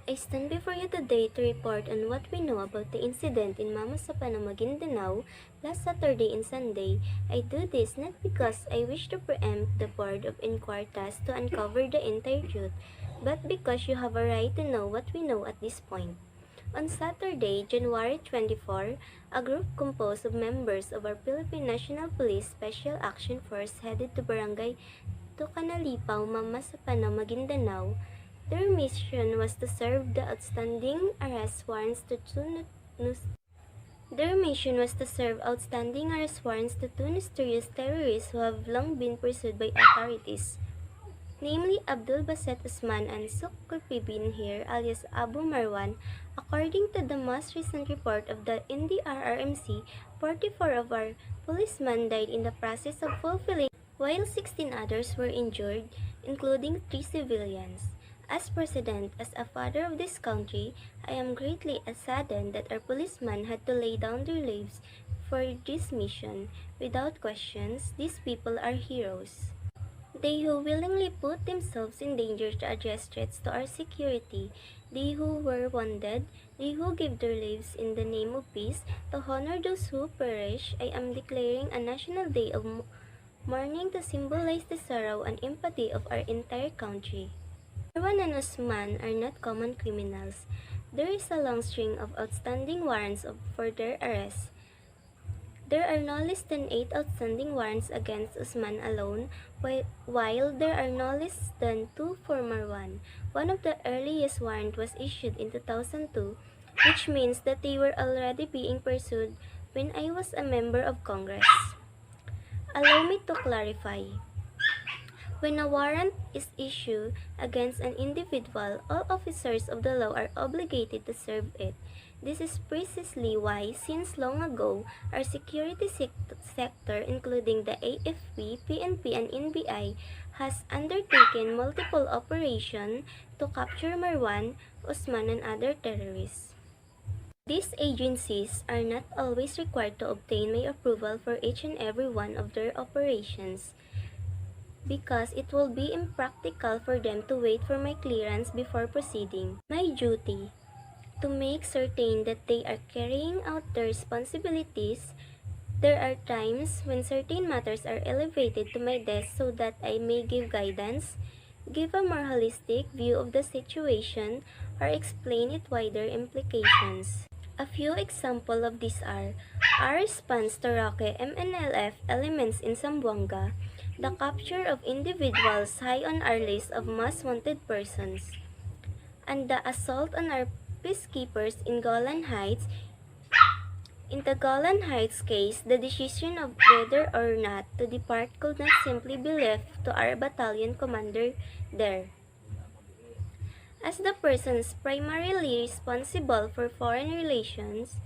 I stand before you today to report on what we know about the incident in Mamasapana, Maguindanao last Saturday and Sunday. I do this not because I wish to preempt the Board of Inquiry task to uncover the entire truth, but because you have a right to know what we know at this point. On Saturday, January 24, a group composed of members of our Philippine National Police Special Action Force headed to Barangay Tucanalipaw, Mamasapana, Maguindanao. Their mission was to serve the outstanding arrest warrants to two mysterious terrorists who have long been pursued by authorities, namely Abdul Baset Usman and Sukur bin here alias Abu Marwan. According to the most recent report of the NDRRMC, 44 of our policemen died in the process of fulfilling, while 16 others were injured, including 3 civilians. As president, as a father of this country, I am greatly saddened that our policemen had to lay down their lives for this mission. Without questions, these people are heroes. They who willingly put themselves in danger to address threats to our security, they who were wounded, they who gave their lives in the name of peace, to honor those who perish, I am declaring a national day of mourning to symbolize the sorrow and empathy of our entire country. Marwan and Usman are not common criminals. There is a long string of outstanding warrants for their arrest. There are no less than 8 outstanding warrants against Usman alone, while there are no less than 2 for Marwan. One of the earliest warrants was issued in 2002, which means that they were already being pursued when I was a member of Congress. Allow me to clarify. When a warrant is issued against an individual, all officers of the law are obligated to serve it. This is precisely why, since long ago, our security sector, including the AFP, PNP, and NBI, has undertaken multiple operations to capture Marwan, Usman, and other terrorists. These agencies are not always required to obtain my approval for each and every one of their operations, because it will be impractical for them to wait for my clearance before proceeding. My duty to make certain that they are carrying out their responsibilities. There are times when certain matters are elevated to my desk so that I may give guidance, give a more holistic view of the situation, or explain its wider implications. A few examples of these are our response to Roque MNLF elements in Zamboanga, the capture of individuals high on our list of most wanted persons, and the assault on our peacekeepers in Golan Heights. In the Golan Heights case, the decision of whether or not to depart could not simply be left to our battalion commander there. As the persons primarily responsible for foreign relations,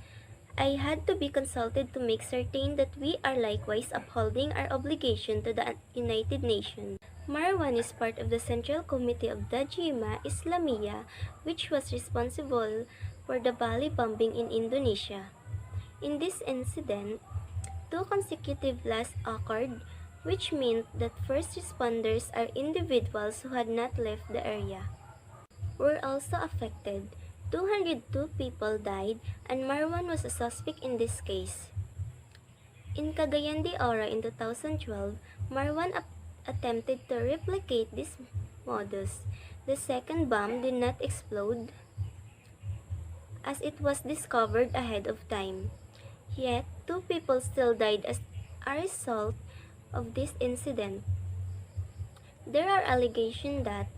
I had to be consulted to make certain that we are likewise upholding our obligation to the United Nations. Marwan is part of the Central Committee of the Jemaah Islamiyah, which was responsible for the Bali bombing in Indonesia. In this incident, 2 consecutive blasts occurred, which meant that first responders are individuals who had not left the area were also affected. 202 people died, and Marwan was a suspect in this case. In Cagayan de Oro in 2012, Marwan attempted to replicate this modus. The second bomb did not explode as it was discovered ahead of time. Yet, 2 people still died as a result of this incident. There are allegations that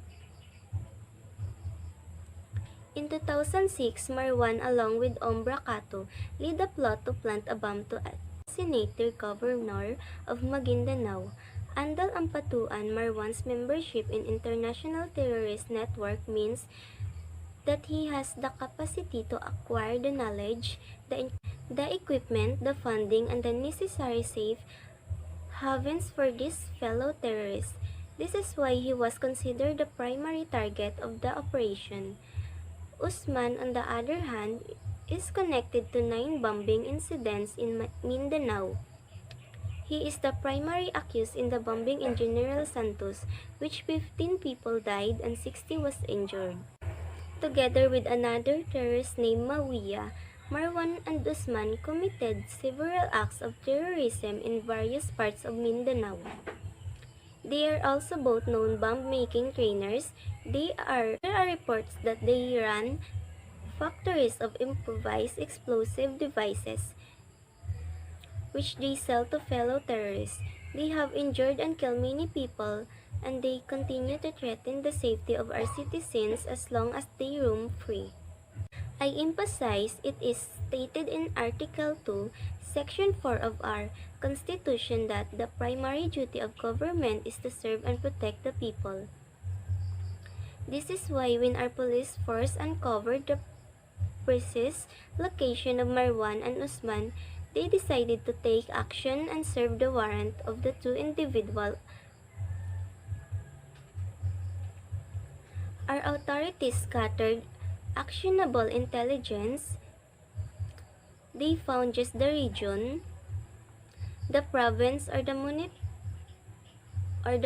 in 2006, Marwan, along with Ombra Cato, led a plot to plant a bomb to assassinate the governor of Maguindanao. Andal Ampatuan, Marwan's membership in international terrorist network means that he has the capacity to acquire the knowledge, the equipment, the funding, and the necessary safe havens for these fellow terrorists. This is why he was considered the primary target of the operation. Usman, on the other hand, is connected to 9 bombing incidents in Mindanao. He is the primary accused in the bombing in General Santos, which 15 people died and 60 was injured. Together with another terrorist named Mawiya, Marwan and Usman committed several acts of terrorism in various parts of Mindanao. They are also both known bomb-making trainers. There are reports that they ran factories of improvised explosive devices, which they sell to fellow terrorists. They have injured and killed many people, and they continue to threaten the safety of our citizens as long as they roam free. I emphasize it is stated in Article 2, Section 4 of our Constitution that the primary duty of government is to serve and protect the people. This is why when our police force uncovered the precise location of Marwan and Usman, they decided to take action and serve the warrant of the two individuals. Our authorities scattered actionable intelligence. They found just the region, the province, or the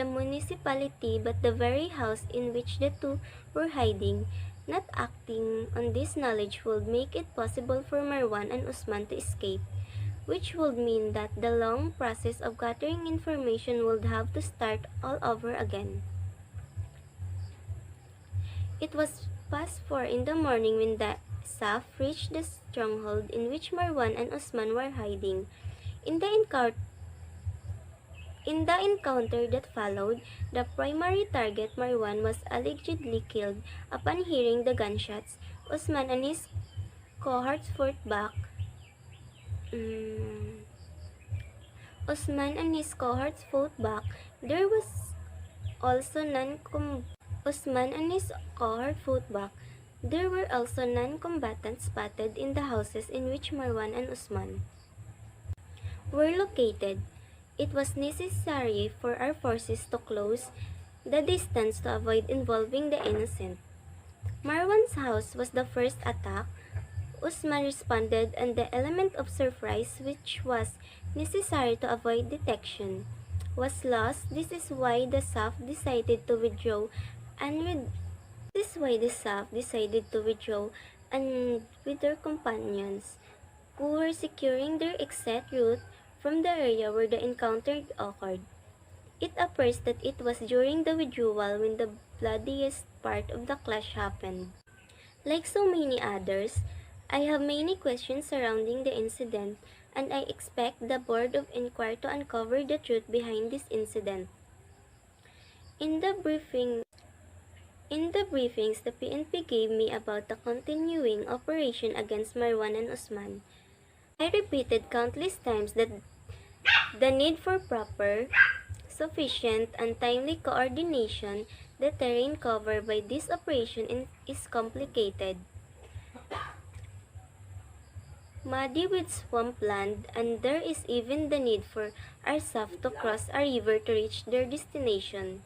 municipality, but the very house in which the two were hiding. Not acting on this knowledge would make it possible for Marwan and Usman to escape, which would mean that the long process of gathering information would have to start all over again. It was past 4 in the morning when the SAF reached the stronghold in which Marwan and Usman were hiding. In the encounter that followed, the primary target, Marwan, was allegedly killed upon hearing the gunshots. Usman and his cohorts fought back. Usman and his cohorts fought back. There was also Usman and his cohort fought back. There were also non-combatants spotted in the houses in which Marwan and Usman were located. It was necessary for our forces to close the distance to avoid involving the innocent. Marwan's house was the first attack. Usman responded, and the element of surprise, which was necessary to avoid detection, was lost. This is why the SAF decided to withdraw and with their companions, who were securing their exit route from the area where the encounter occurred. It appears that it was during the withdrawal when the bloodiest part of the clash happened. Like so many others, I have many questions surrounding the incident, and I expect the Board of Inquiry to uncover the truth behind this incident. In the briefings the PNP gave me about the continuing operation against Marwan and Usman, I repeated countless times that the need for proper, sufficient, and timely coordination. The terrain covered by this operation is complicated, muddy with swampland, and there is even the need for our SAF to cross a river to reach their destination.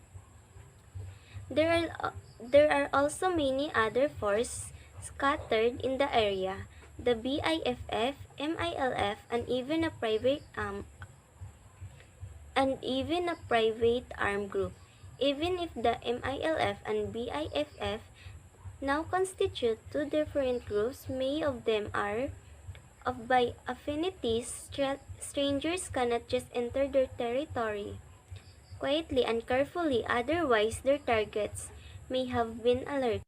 There are also many other forces scattered in the area, the BIFF, MILF, and even a private armed group. Even if the MILF and BIFF now constitute two different groups, many of them are by affinities. Strangers cannot just enter their territory quietly and carefully, otherwise their targets may have been alerted.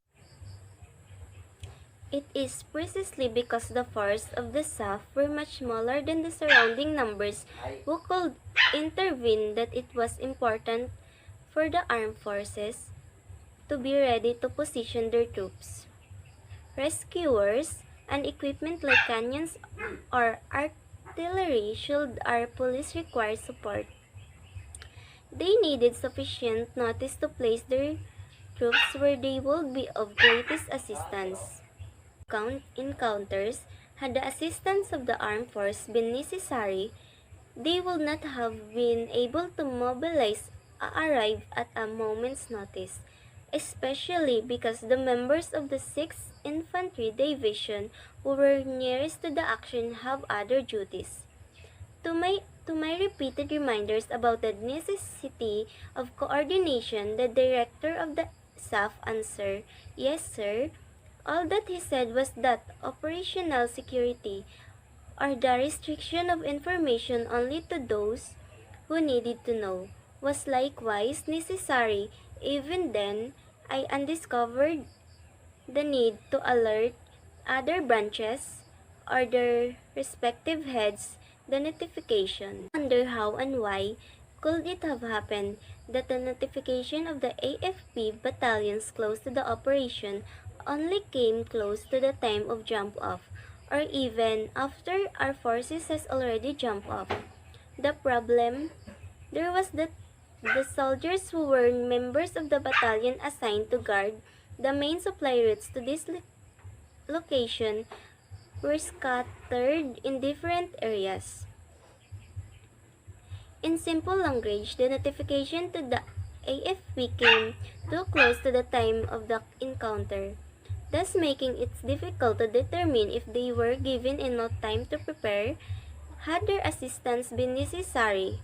It is precisely because the force of the SAF were much smaller than the surrounding numbers who could intervene that it was important for the armed forces to be ready to position their troops, rescuers, and equipment like cannons or artillery should our police require support. They needed sufficient notice to place their troops where they would be of greatest assistance. Encounters, had the assistance of the armed force been necessary, they would not have been able to arrive at a moment's notice, especially because the members of the 6th Infantry Division who were nearest to the action have other duties. To my repeated reminders about the necessity of coordination, the director of the SAF answered, "Yes, sir." All that he said was that operational security, or the restriction of information only to those who needed to know, was likewise necessary. Even then, I undiscovered the need to alert other branches or their respective heads the notification. I wonder how and why could it have happened that the notification of the AFP battalions close to the operation only came close to the time of jump off, or even after our forces has already jumped off. The problem there was that the soldiers who were members of the battalion assigned to guard the main supply routes to this location were scattered in different areas. In simple language, the notification to the AFP came too close to the time of the encounter, thus making it difficult to determine if they were given enough time to prepare had their assistance been necessary.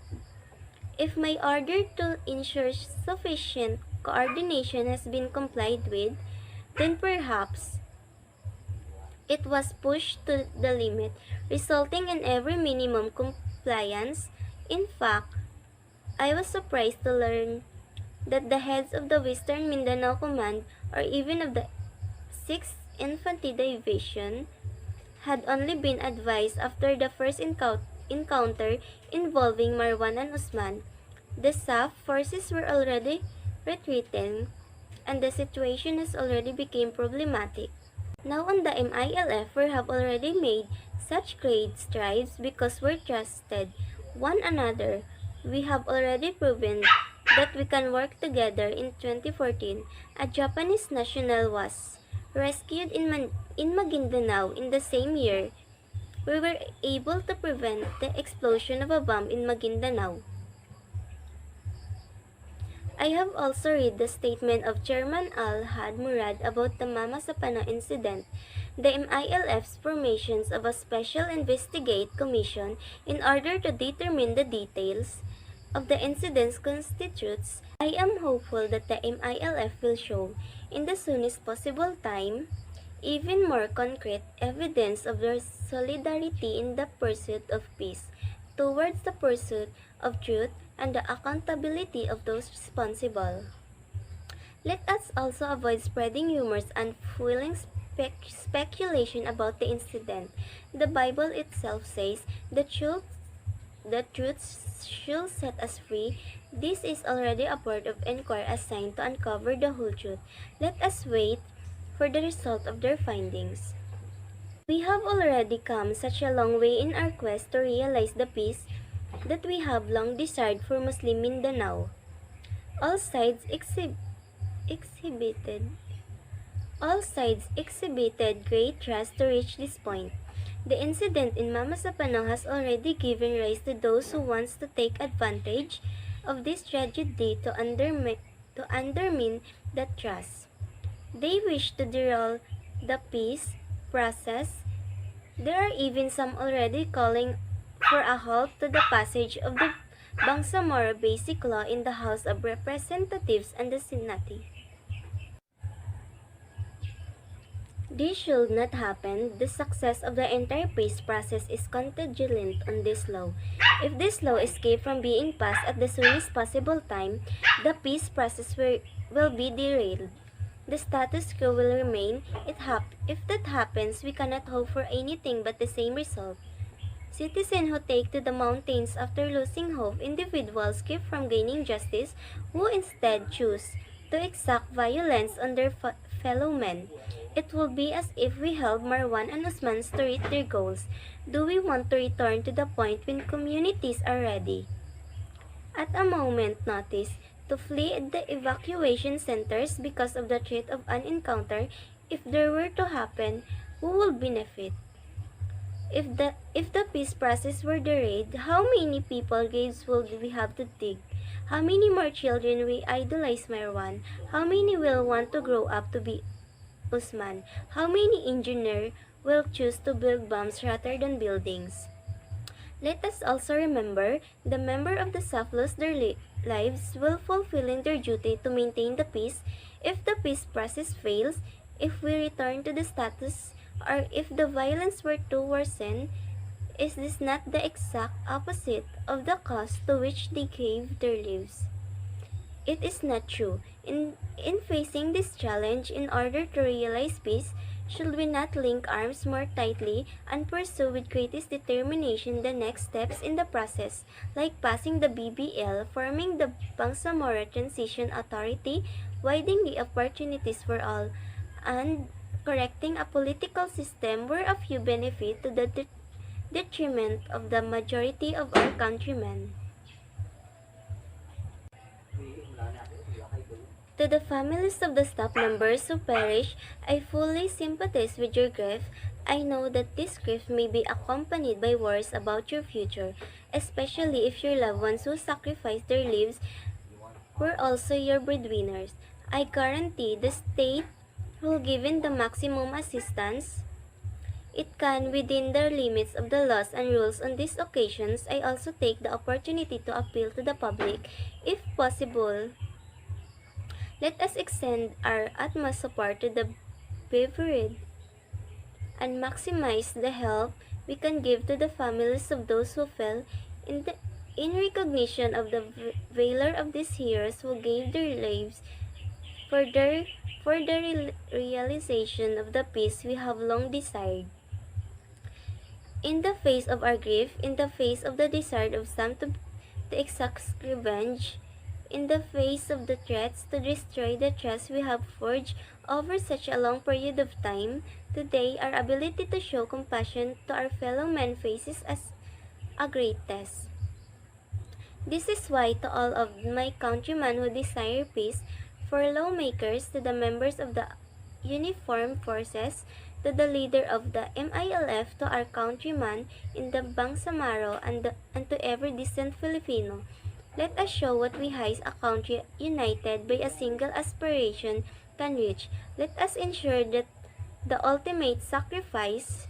If my order to ensure sufficient coordination has been complied with, then perhaps it was pushed to the limit, resulting in every minimum compliance. In fact, I was surprised to learn that the heads of the Western Mindanao Command, or even of the 6th Infantry Division, had only been advised after the first encounter involving Marwan and Usman. The SAF forces were already retreating, and the situation has already become problematic. Now on the MILF, we have already made such great strides because we trusted one another. We have already proven that we can work together. In 2014, a Japanese national was rescued in Maguindanao. In the same year, we were able to prevent the explosion of a bomb in Maguindanao. I have also read the statement of Chairman Al-Had Murad about the Mama Sapana incident. The MILF's formations of a special investigate commission in order to determine the details of the incidents constitutes. I am hopeful that the MILF will show, in the soonest possible time, even more concrete evidence of their solidarity in the pursuit of peace, towards the pursuit of truth and the accountability of those responsible. Let us also avoid spreading rumors and fueling speculation about the incident. The Bible itself says, the truth shall set us free. This is already a board of inquiry assigned to uncover the whole truth. Let us wait for the result of their findings. We have already come such a long way in our quest to realize the peace that we have long desired for Muslim Mindanao. All sides exhibited great trust to reach this point. The incident in Mama Sapano has already given rise to those who want to take advantage of this tragedy to undermine that trust. They wish to derail the peace process. There are even some already calling for a halt to the passage of the Bangsamoro Basic Law in the House of Representatives and the Senate. This should not happen. The success of the entire peace process is contingent on this law. If this law escapes from being passed at the soonest possible time, the peace process will be derailed. The status quo will remain. If that happens, we cannot hope for anything but the same result. Citizens who take to the mountains after losing hope, individuals keep from gaining justice, who instead choose to exact violence on their fellow men. It will be as if we help Marwan and Usman to reach their goals. Do we want to return to the point when communities are ready, at a moment's notice, to flee the evacuation centers because of the threat of an encounter? If there were to happen, who will benefit? If the peace process were derailed, how many people graves would we have to dig? How many more children will idolize Marwan? How many will want to grow up to be Usman? How many engineers will choose to build bombs rather than buildings? Let us also remember, the members of the SAF lost their lives while fulfilling their duty to maintain the peace. If the peace process fails, if we return to the status or if the violence were to worsen, is this not the exact opposite of the cause to which they gave their lives? It is not true. In facing this challenge, in order to realize peace, should we not link arms more tightly and pursue with greatest determination the next steps in the process, like passing the BBL, forming the Bangsamoro Transition Authority, widening the opportunities for all, and correcting a political system where a few benefit to the detriment of the majority of our countrymen? To the families of the staff members who perished, I fully sympathize with your grief. I know that this grief may be accompanied by worries about your future, especially if your loved ones who sacrificed their lives were also your breadwinners. I guarantee the state will give in the maximum assistance it can within the limits of the laws and rules. On these occasions. I also take the opportunity to appeal to the public, if possible. Let us extend our utmost support to the bereaved and maximize the help we can give to the families of those who fell in recognition of the valor of these heroes who gave their lives for the realization of the peace we have long desired. In the face of our grief, in the face of the desire of some to exact revenge, in the face of the threats to destroy the trust we have forged over such a long period of time, today our ability to show compassion to our fellow men faces as a great test. This is why to all of my countrymen who desire peace, for lawmakers, to the members of the uniformed forces, to the leader of the MILF, to our countrymen in the Bangsamoro, and to every decent Filipino, let us show what we as a country united by a single aspiration can reach. Let us the ultimate sacrifice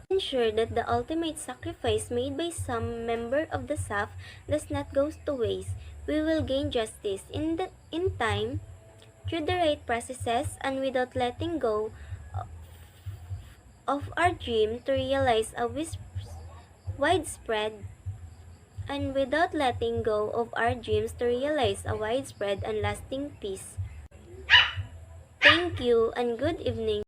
ensure that the ultimate sacrifice made by some member of the staff does not go to waste. We will gain justice in time through the right processes and without letting go of our dream to realize a widespread and lasting peace. Thank you and good evening.